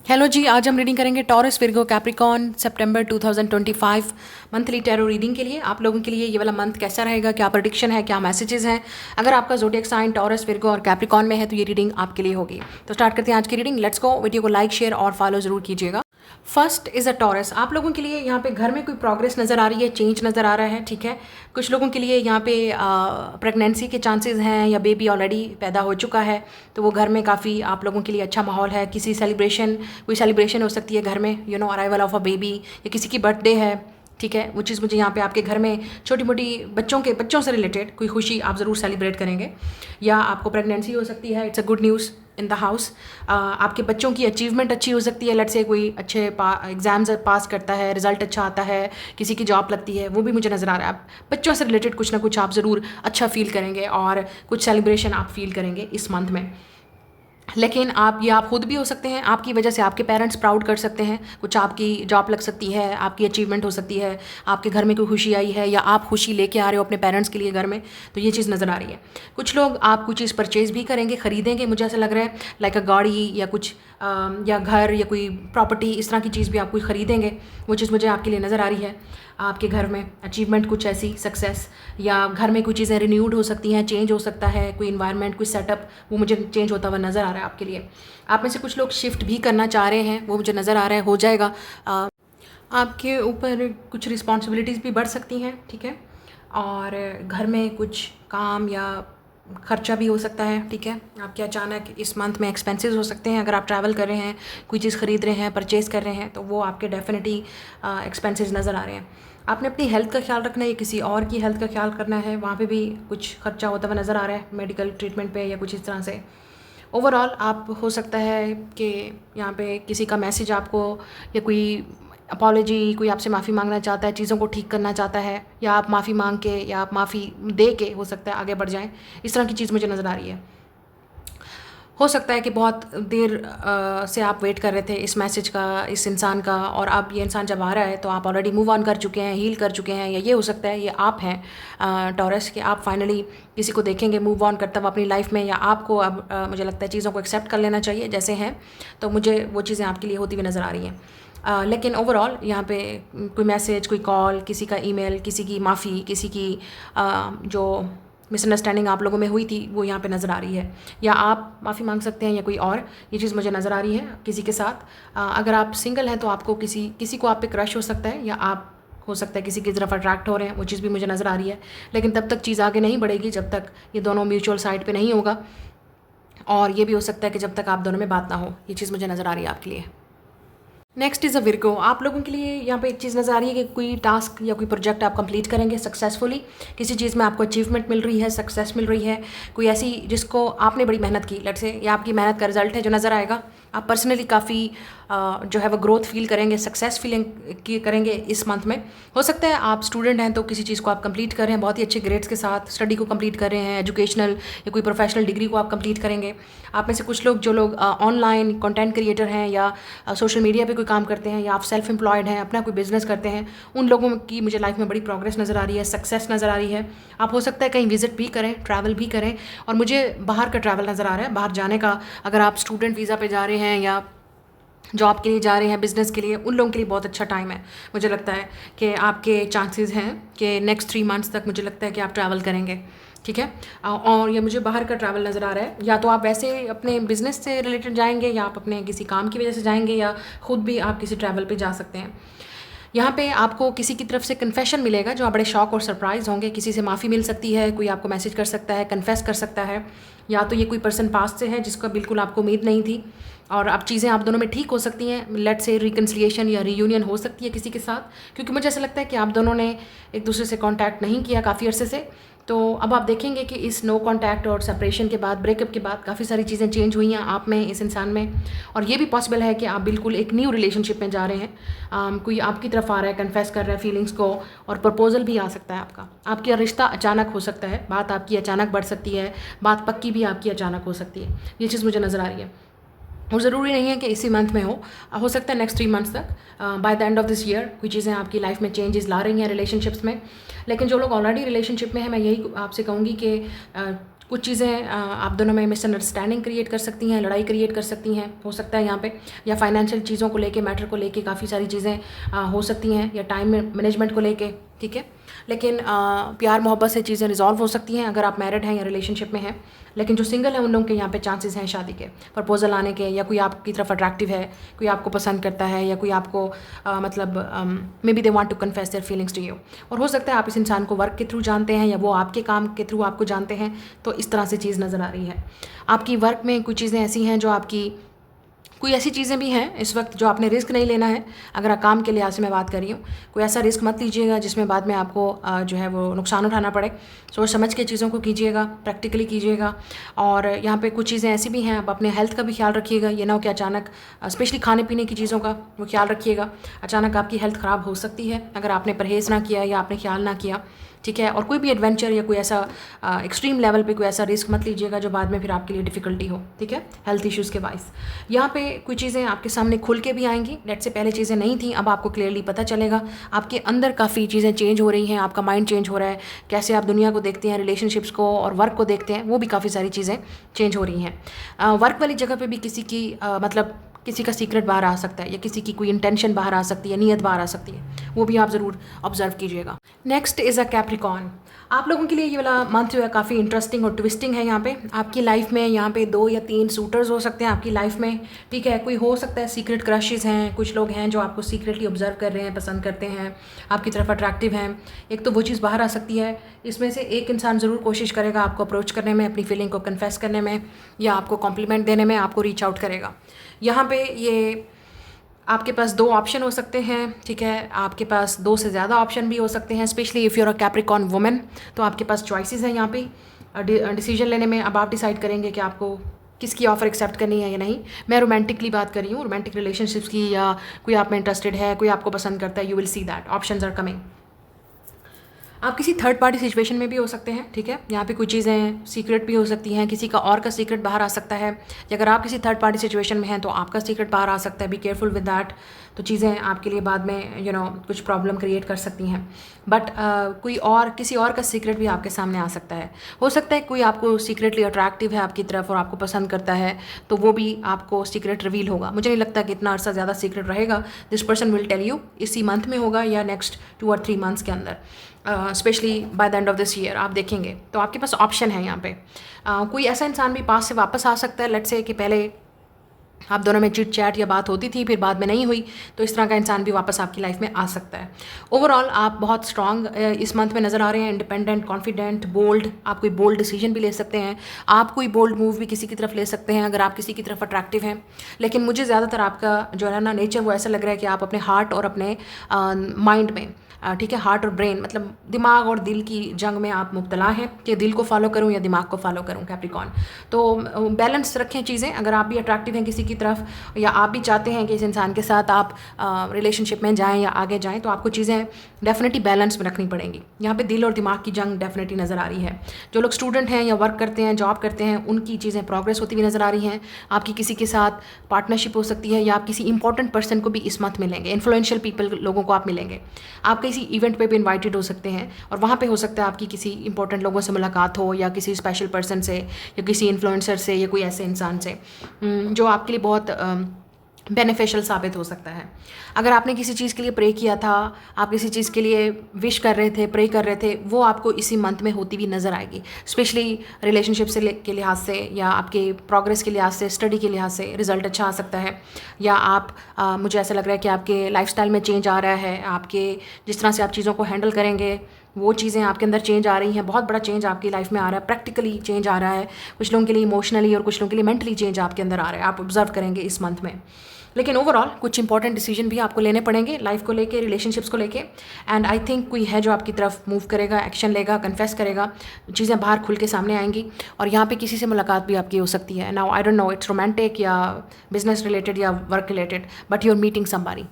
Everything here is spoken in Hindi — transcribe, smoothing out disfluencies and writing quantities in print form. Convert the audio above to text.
हेलो जी, आज हम रीडिंग करेंगे टॉरस, विर्गो, कैप्रिकॉन सितंबर 2025 मंथली टैरो रीडिंग के लिए। आप लोगों के लिए ये वाला मंथ कैसा रहेगा, क्या प्रेडिक्शन है, क्या मैसेजेस हैं। अगर आपका ज़ोडिएक साइन टॉरस, विर्गो और कैप्रिकॉन में है तो ये रीडिंग आपके लिए होगी। तो स्टार्ट करते हैं आज की रीडिंग। Let's go. वीडियो को लाइक, शेयर और फॉलो जरूर कीजिएगा। First is a Taurus. आप लोगों के लिए यहाँ पे घर में कोई प्रोग्रेस नज़र आ रही है, चेंज नज़र आ रहा है, ठीक है। कुछ लोगों के लिए यहाँ पे प्रेगनेंसी के चांसेस हैं या बेबी ऑलरेडी पैदा हो चुका है, तो वो घर में काफ़ी आप लोगों के लिए अच्छा माहौल है। किसी कोई सेलिब्रेशन हो सकती है घर में, अराइवल ऑफ अ बेबी, या किसी की बर्थडे है, ठीक है। वो चीज़ मुझे यहाँ पे आपके घर में छोटी मोटी बच्चों से रिलेटेड कोई खुशी आप ज़रूर सेलिब्रेट करेंगे, या आपको प्रेगनेंसी हो सकती है। It's a good news in the house. आपके बच्चों की अचीवमेंट अच्छी हो सकती है। लेट्स से कोई अच्छे एग्जाम्स पास करता है, रिजल्ट अच्छा आता है, किसी की जॉब लगती है, वो भी मुझे नज़र आ रहा है। आप बच्चों से रिलेटेड कुछ ना कुछ आप ज़रूर अच्छा फील करेंगे और कुछ सेलिब्रेशन आप फील करेंगे इस मंथ में। लेकिन आप खुद भी हो सकते हैं, आपकी वजह से आपके पेरेंट्स प्राउड कर सकते हैं। कुछ आपकी जॉब लग सकती है, आपकी अचीवमेंट हो सकती है, आपके घर में कोई खुशी आई है, या आप खुशी लेके आ रहे हो अपने पेरेंट्स के लिए घर में, तो ये चीज़ नज़र आ रही है। कुछ लोग आप कुछ चीज़ परचेज़ भी करेंगे, ख़रीदेंगे, मुझे ऐसा लग रहा है, लाइक अ गाड़ी या कुछ या घर या कोई प्रॉपर्टी, इस तरह की चीज़ भी आप कोई ख़रीदेंगे। वो चीज़ मुझे आपके लिए नज़र आ रही है। आपके घर में अचीवमेंट कुछ ऐसी सक्सेस, या घर में कुछ चीज़ें रिन्यूड हो सकती हैं, चेंज हो सकता है, कोई इन्वायरमेंट, कोई सेटअप, वो मुझे चेंज होता हुआ नज़र आ रहा है आपके लिए। आप में से कुछ लोग शिफ्ट भी करना चाह रहे हैं, वो मुझे नज़र आ रहा है, हो जाएगा। आपके ऊपर कुछ रिस्पॉन्सिबिलिटीज़ भी बढ़ सकती हैं, ठीक है। और घर में कुछ काम या खर्चा भी हो सकता है, ठीक है। आपके अचानक इस मंथ में एक्सपेंसेस हो सकते हैं। अगर आप ट्रैवल कर रहे हैं, कोई चीज़ ख़रीद रहे हैं, परचेज़ कर रहे हैं, तो वो आपके डेफिनेटली एक्सपेंसेस नज़र आ रहे हैं। आपने अपनी हेल्थ का ख्याल रखना है, किसी और की हेल्थ का ख्याल करना है, वहाँ पे भी कुछ खर्चा होता हुआ नज़र आ रहा है, मेडिकल ट्रीटमेंट पे या कुछ इस तरह से। ओवरऑल आप हो सकता है कि यहाँ पे किसी का मैसेज आपको, या कोई अपॉलॉजी, कोई आपसे माफ़ी मांगना चाहता है, चीज़ों को ठीक करना चाहता है, या आप माफ़ी मांग के या आप माफ़ी दे के हो सकता है आगे बढ़ जाएं। इस तरह की चीज़ मुझे नज़र आ रही है। हो सकता है कि बहुत देर से आप वेट कर रहे थे इस मैसेज का, इस इंसान का, और अब ये इंसान जब आ रहा है तो आप ऑलरेडी मूव ऑन कर चुके हैं, हील कर चुके हैं, या ये हो सकता है ये आप हैं टॉरस, कि आप फाइनली किसी को देखेंगे मूव ऑन करता हुआ अपनी लाइफ में, या आपको अब मुझे लगता है चीज़ों को एक्सेप्ट कर लेना चाहिए जैसे हैं। तो मुझे वो चीज़ें आपके लिए होती हुई नज़र आ रही हैं। लेकिन ओवरऑल यहाँ पे कोई मैसेज, कोई कॉल, किसी का ईमेल, किसी की माफ़ी, किसी की जो मिसअंडरस्टैंडिंग आप लोगों में हुई थी, वो यहाँ पे नज़र आ रही है, या आप माफ़ी मांग सकते हैं, या कोई और, ये चीज़ मुझे नज़र आ रही है किसी के साथ। अगर आप सिंगल हैं तो आपको किसी को आप पे क्रश हो सकता है, या आप हो सकता है किसी की तरफ अट्रैक्ट हो रहे हैं, वो चीज़ भी मुझे नज़र आ रही है। लेकिन तब तक चीज़ आगे नहीं बढ़ेगी जब तक ये दोनों म्यूचुअल साइड पर नहीं होगा, और ये भी हो सकता है कि जब तक आप दोनों में बात ना हो। ये चीज़ मुझे नज़र आ रही है आपके लिए। Next is a Virgo. आप लोगों के लिए यहाँ पे एक चीज़ नज़र आ रही है कि कोई टास्क या कोई प्रोजेक्ट आप कंप्लीट करेंगे सक्सेसफुली। किसी चीज़ में आपको अचीवमेंट मिल रही है, सक्सेस मिल रही है, कोई ऐसी जिसको आपने बड़ी मेहनत की, लेट्स से, या आपकी मेहनत का रिजल्ट है जो नज़र आएगा। आप पर्सनली काफ़ी जो है वो ग्रोथ फील करेंगे, सक्सेस फीलिंग की करेंगे इस मंथ में। हो सकता है आप स्टूडेंट हैं तो किसी चीज़ को आप कंप्लीट कर रहे हैं बहुत ही अच्छे ग्रेड्स के साथ, स्टडी को कंप्लीट कर रहे हैं, एजुकेशनल या कोई प्रोफेशनल डिग्री को आप कंप्लीट करेंगे। आप में से कुछ लोग, जो लोग ऑनलाइन कंटेंट क्रिएटर हैं, या सोशल मीडिया पे कोई काम करते हैं, या आप सेल्फ एम्प्लॉयड हैं, अपना कोई बिजनेस करते हैं, उन लोगों की मुझे लाइफ में बड़ी प्रोग्रेस नज़र आ रही है, सक्सेस नज़र आ रही है। आप हो सकता है कहीं विजिट भी करें, ट्रैवल भी करें, और मुझे बाहर का ट्रैवल नज़र आ रहा है, बाहर जाने का। अगर आप स्टूडेंट वीज़ा पे जा रहे हैं, या जॉब के लिए जा रहे हैं, बिज़नेस के लिए, उन लोगों के लिए बहुत अच्छा टाइम है। मुझे लगता है कि आपके चांसेस हैं कि नेक्स्ट 3 मंथ्स तक मुझे लगता है कि आप ट्रैवल करेंगे, ठीक है। और ये मुझे बाहर का ट्रैवल नज़र आ रहा है, या तो आप वैसे अपने बिज़नेस से रिलेटेड जाएंगे, या आप अपने किसी काम की वजह से जाएंगे, या ख़ुद भी आप किसी ट्रैवल पे जा सकते हैं। यहाँ पे आपको किसी की तरफ से कन्फेशन मिलेगा जो आप बड़े शॉक और सरप्राइज़ होंगे। किसी से माफ़ी मिल सकती है, कोई आपको मैसेज कर सकता है, कन्फेस कर सकता है, या तो ये कोई पर्सन पास्ट से है जिसका बिल्कुल आपको उम्मीद नहीं थी, और अब चीज़ें आप दोनों में ठीक हो सकती हैं। लेट्स से रिकन्सिलिएशन या रीयूनियन हो सकती है किसी के साथ, क्योंकि मुझे ऐसा लगता है कि आप दोनों ने एक दूसरे से कांटेक्ट नहीं किया काफ़ी अरसे से। तो अब आप देखेंगे कि इस नो कांटेक्ट और सेपरेशन के बाद, ब्रेकअप के बाद, काफ़ी सारी चीज़ें चेंज हुई हैं आप में, इस इंसान में। और ये भी पॉसिबल है कि आप बिल्कुल एक न्यू रिलेशनशिप में जा रहे हैं। कोई आपकी तरफ आ रहा है, कन्फेस कर रहा है फीलिंग्स को, और प्रपोजल भी आ सकता है आपका रिश्ता अचानक हो सकता है, बात आपकी अचानक बढ़ सकती है, बात पक्की भी आपकी अचानक हो सकती है। ये चीज़ मुझे नज़र आ रही है, और ज़रूरी नहीं है कि इसी मंथ में हो सकता है नेक्स्ट 3 मंथ्स तक, by the end of this year कोई चीज़ें आपकी लाइफ में चेंजेस ला रही हैं रिलेशनशिप्स में। लेकिन जो लोग ऑलरेडी रिलेशनशिप में हैं, मैं यही आपसे कहूँगी कि कुछ चीज़ें आप दोनों में मिसअंडरस्टैंडिंग क्रिएट कर सकती हैं, लड़ाई क्रिएट कर सकती हैं, हो सकता है यहाँ पे, या फाइनेंशियल चीज़ों को लेके, मैटर को लेके काफ़ी सारी चीज़ें हो सकती हैं, या टाइम मैनेजमेंट को लेके, ठीक है। लेकिन प्यार मोहब्बत से चीज़ें रिजॉल्व हो सकती हैं अगर आप मैरिड हैं या रिलेशनशिप में हैं। लेकिन जो सिंगल है उन लोगों के यहाँ पे चांसेस हैं शादी के, प्रपोजल आने के, या कोई आपकी तरफ अट्रैक्टिव है, कोई आपको पसंद करता है, या कोई आपको मतलब maybe they want to confess their feelings to you. और हो सकता है आप इस इंसान को वर्क के थ्रू जानते हैं, या वो आपके काम के थ्रू आपको जानते हैं। तो इस तरह से चीज़ नज़र आ रही है। आपकी वर्क में कुछ चीज़ें ऐसी हैं जो आपकी, कोई ऐसी चीज़ें भी हैं इस वक्त जो आपने रिस्क नहीं लेना है। अगर आप काम के लिहाज से मैं बात कर रही हूँ, कोई ऐसा रिस्क मत लीजिएगा जिसमें बाद में आपको जो है वो नुकसान उठाना पड़े। सोच समझ के चीज़ों को कीजिएगा, प्रैक्टिकली कीजिएगा। और यहाँ पे कुछ चीज़ें ऐसी भी हैं, आप अपने हेल्थ का भी ख्याल रखिएगा। ये ना हो कि अचानक, स्पेशली खाने पीने की चीज़ों का वो ख्याल रखिएगा, अचानक आपकी हेल्थ ख़राब हो सकती है अगर आपने परहेज़ ना किया या आपने ख्याल ना किया, ठीक है। और कोई भी एडवेंचर या कोई ऐसा एक्सट्रीम लेवल पे कोई ऐसा रिस्क मत लीजिएगा जो बाद में फिर आपके लिए डिफ़िकल्टी हो, ठीक है, हेल्थ इश्यूज़ के वाइज। यहाँ पे कुछ चीज़ें आपके सामने खुल के भी आएंगी, लेट से पहले चीज़ें नहीं थी, अब आपको क्लियरली पता चलेगा। आपके अंदर काफ़ी चीज़ें चेंज हो रही हैं, आपका माइंड चेंज हो रहा है, कैसे आप दुनिया को देखते हैं, रिलेशनशिप्स को और वर्क को देखते हैं, वो भी काफ़ी सारी चीज़ें चेंज हो रही हैं। वर्क वाली जगह पे भी किसी की मतलब किसी का सीक्रेट बाहर आ सकता है, या किसी की कोई इंटेंशन बाहर आ सकती है, नीयत बाहर आ सकती है, वो भी आप ज़रूर ऑब्जर्व कीजिएगा। Next is a Capricorn. आप लोगों के लिए ये वाला मंथ जो है काफ़ी इंटरेस्टिंग और ट्विस्टिंग है। यहाँ पे आपकी लाइफ में यहाँ पे 2 या 3 सूटर्स हो सकते हैं आपकी लाइफ में, ठीक है। कोई हो सकता है सीक्रेट क्रशेज़ हैं, कुछ लोग हैं जो आपको सीक्रेटली ऑब्जर्व कर रहे हैं, पसंद करते हैं, आपकी तरफ अट्रैक्टिव हैं। एक तो वो चीज़ बाहर आ सकती है। इसमें से एक इंसान ज़रूर कोशिश करेगा आपको अप्रोच करने में, अपनी फीलिंग को कन्फेस करने में, या आपको कॉम्प्लीमेंट देने में, आपको रीच आउट करेगा। यहाँ पे ये आपके पास 2 ऑप्शन हो सकते हैं, ठीक है। आपके पास 2 से ज़्यादा ऑप्शन भी हो सकते हैं, specially if you're a Capricorn women. तो आपके पास चॉइसेस हैं यहाँ पे डिसीजन लेने में। अब आप डिसाइड करेंगे कि आपको किसकी ऑफ़र एक्सेप्ट करनी है या नहीं। मैं रोमांटिकली बात कर रही हूँ, रोमांटिक रिलेशनशिप्स की, या कोई आप में इंटरेस्टेड है, कोई आपको पसंद करता है, you will see that options are coming. आप किसी थर्ड पार्टी सिचुएशन में भी हो सकते हैं, ठीक है। यहाँ पे कुछ चीज़ें सीक्रेट भी हो सकती हैं, किसी का और का सीक्रेट बाहर आ सकता है। अगर आप किसी थर्ड पार्टी सिचुएशन में हैं तो आपका सीक्रेट बाहर आ सकता है, बी केयरफुल विद दैट। तो चीज़ें आपके लिए बाद में कुछ प्रॉब्लम क्रिएट कर सकती हैं। बट कोई और, किसी और का सीक्रेट भी आपके सामने आ सकता है। हो सकता है कोई आपको सीक्रेटली अट्रैक्टिव है आपकी तरफ और आपको पसंद करता है, तो वो भी आपको सीक्रेट रिवील होगा। मुझे नहीं लगता कि इतना अर्सा ज़्यादा सीक्रेट रहेगा। This person will tell you इसी मंथ में होगा या नेक्स्ट 2 और 3 मंथ्स के अंदर, specially by the end of this year आप देखेंगे। तो आपके पास ऑप्शन है यहाँ पे। कोई ऐसा इंसान भी पास से वापस आ सकता है, लेट्स से कि पहले आप दोनों में चिट चैट या बात होती थी, फिर बाद में नहीं हुई, तो इस तरह का इंसान भी वापस आपकी लाइफ में आ सकता है। ओवरऑल आप बहुत स्ट्रांग इस मंथ में नज़र आ रहे हैं, इंडिपेंडेंट, कॉन्फिडेंट, बोल्ड। आप कोई बोल्ड डिसीजन भी ले सकते हैं, आप कोई बोल्ड मूव भी किसी की तरफ ले सकते हैं अगर आप किसी की तरफ अट्रैक्टिव हैं। लेकिन मुझे ज़्यादातर आपका जो है ना नेचर, वो ऐसा लग रहा है कि आप अपने हार्ट और अपने माइंड में, ठीक है, हार्ट और ब्रेन, मतलब दिमाग और दिल की जंग में आप मुब्तला हैं कि दिल को फॉलो करूं या दिमाग को फॉलो करूं, कैप्रिकॉर्न। तो बैलेंस रखें चीज़ें। अगर आप भी अट्रैक्टिव हैं किसी की तरफ, या आप भी चाहते हैं कि इस इंसान के साथ आप रिलेशनशिप में जाएं या आगे जाएं, तो आपको चीज़ें डेफिनेटली बैलेंस में रखनी पड़ेंगी। यहाँ पे दिल और दिमाग की जंग डेफिनेटली नज़र आ रही है। जो लोग स्टूडेंट हैं या वर्क करते हैं, जॉब करते हैं, उनकी चीज़ें प्रोग्रेस होती हुई नज़र आ रही हैं। आपकी किसी के साथ पार्टनरशिप हो सकती है, या आप किसी इंपॉर्टेंट पर्सन को भी इस मंथ मिलेंगे, इन्फ्लुएंशियल पीपल लोगों को आप मिलेंगे। आप किसी इवेंट पे भी इनवाइटेड हो सकते हैं, और वहाँ पे हो सकता है आपकी किसी इंपॉर्टेंट लोगों से मुलाकात हो, या किसी स्पेशल पर्सन से, या किसी इन्फ्लुएंसर से, या कोई ऐसे इंसान से जो आपके लिए बहुत बेनिफिशियल साबित हो सकता है। अगर आपने किसी चीज़ के लिए प्रे किया था, आप किसी चीज़ के लिए विश कर रहे थे, प्रे कर रहे थे, वो आपको इसी मंथ में होती हुई नज़र आएगी, स्पेशली रिलेशनशिप से के लिहाज से, या आपके प्रोग्रेस के लिहाज से, स्टडी के लिहाज से रिजल्ट अच्छा आ सकता है। या आप मुझे ऐसा लग रहा है कि आपके लाइफस्टाइल में चेंज आ रहा है, आपके जिस तरह से आप चीज़ों को हैंडल करेंगे, वो चीज़ें आपके अंदर चेंज आ रही हैं। बहुत बड़ा चेंज आपकी लाइफ में आ रहा है, प्रैक्टिकली चेंज आ रहा है। कुछ लोगों के लिए इमोशनली और कुछ लोगों के लिए मेंटली चेंज आपके अंदर आ रहा है, आप ऑब्जर्व करेंगे इस मंथ में। लेकिन ओवरऑल कुछ इंपॉर्टेंट डिसीजन भी आपको लेने पड़ेंगे लाइफ को लेके, रिलेशनशिप्स को लेके। एंड आई थिंक कोई है जो आपकी तरफ मूव करेगा, एक्शन लेगा, कन्फेस करेगा, चीज़ें बाहर खुल के सामने आएंगी। और यहाँ पे किसी से मुलाकात भी आपकी हो सकती है। Now I don't know it's romantic या बिजनेस रिलेटेड या work related, but you are meeting somebody.